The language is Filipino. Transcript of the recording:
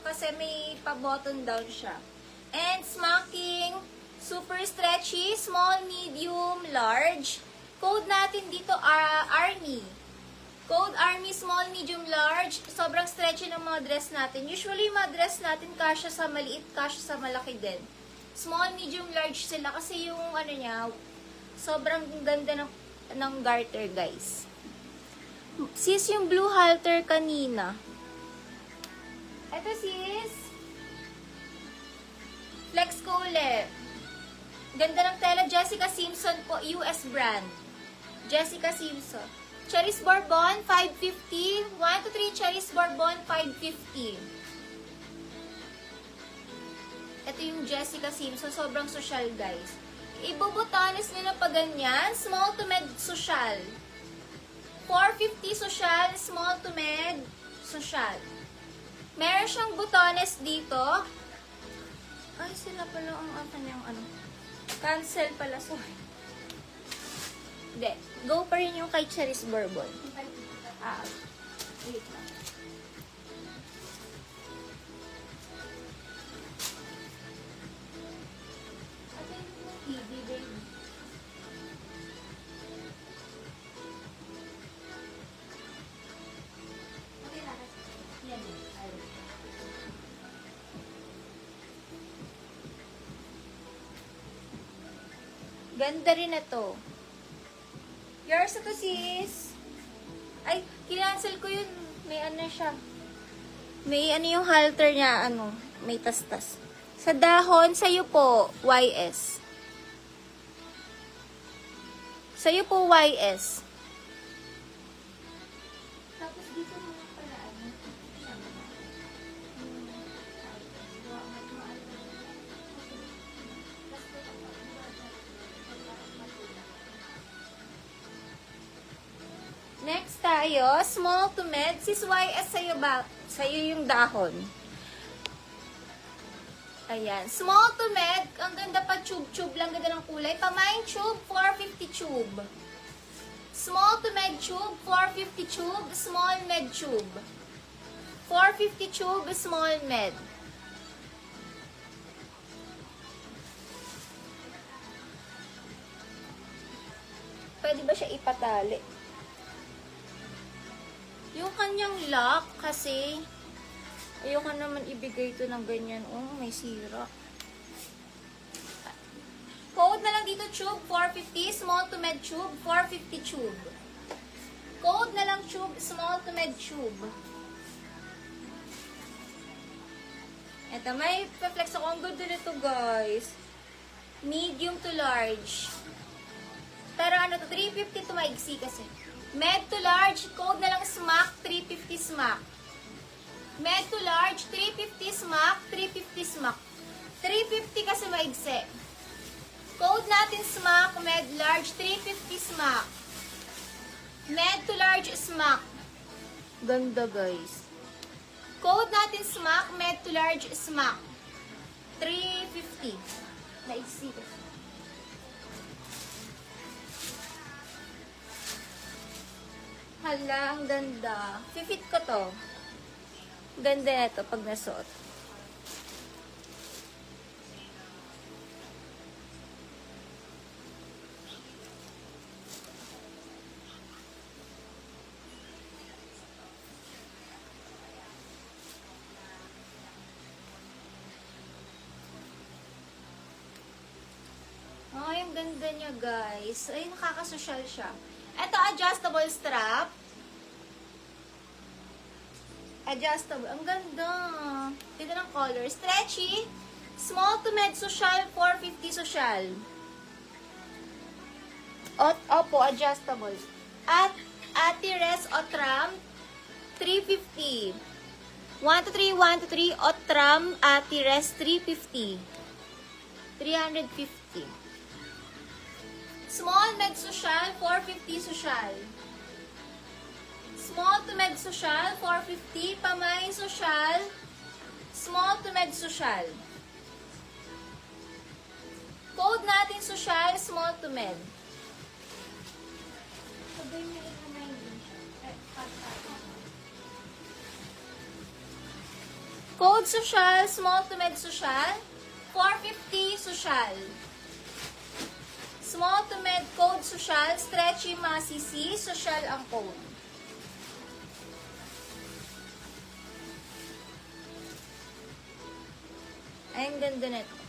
kasi may pa-button down siya. And smocking, super stretchy, small, medium, large. Code natin dito, Army. Code Army, small, medium, large. Sobrang stretchy ng mga dress natin. Usually, yung mga dress natin, kasya sa maliit, kasya sa malaki din. Small, medium, large sila kasi yung ano niya, sobrang ganda ng garter, guys. Sis, yung blue halter kanina. Ito, sis. Flex ko ulit. Ganda ng tela. Jessica Simpson po. US brand. Jessica Simpson. Cherries Bourbon, 550. 1 to 3 Cherries Bourbon, 550. Ito yung Jessica Simpson. Sobrang social, guys. Ibubutones nyo na pa ganyan. Small to med social. 450 social. Small to med social. Meron siyang butones dito. Ay, sila pala ang kanyang ano. Cancel pala, sorry. Hindi. Go pa rin yung kay Cherries Bourbon. Wait lang. Ate, yung TV, baby. Okay na. Yan. Ganda rin na to. Yours na to, sis. Ay, kinancel ko yun. May ano siya. May ano yung halter niya, ano, may tastas. Sa dahon, sa'yo po, YS. Sa'yo po, YS. Tapos dito mo pala, ano, next tayo, small to med. Sis YS sa'yo ba? Sa'yo yung dahon. Ayan. Small to med. Ang ganda pa tube-tube lang. Ganda ng kulay. Pamain tube, 450 tube. Small to med tube, 450 tube. Small med tube. 450 tube, small med. Pwede ba siya ipatali? Yung kanyang lock kasi ayoko naman ibigay ito ng ganyan. Oh, may sira. Code na lang dito tube, 450. Small to med tube, 450 tube. Code na lang tube, small to med tube. Ito, may pa-flex ako. Ang ganda nito, guys. Medium to large. Pero ano to, 350 to maigsi kasi. Med to large, code na lang smack, 350 smack. Med to large, 350 smack, 350 smack. 350 kasi maigsi. Code natin smack, med large, 350 smack. Med to large smack. Ganda, guys. Code natin smack, med to large smack. 350. Maigsi kasi. Hala, ang ganda. Fit ko to. Ganda na to pag nasuot. Ay, ang ganda niya, guys. Ay, nakakasosyal siya. Ito, adjustable strap. Adjustable. Ang ganda. Ganda ng color. Stretchy. Small to med social. 450 social. Opo, adjustable. At Atires Otram. 350. 1 to 3, 1 to 3. Otram Atires 350. 350. Small med social, 450 social. Small to med social, 450. Pamay social, small to med social. Code natin social, small to med. Sabay niya Code social, small to med social. 450 social. Small to med code social. Stretchy masisi. Social ang code. Ay, ang ganda nito.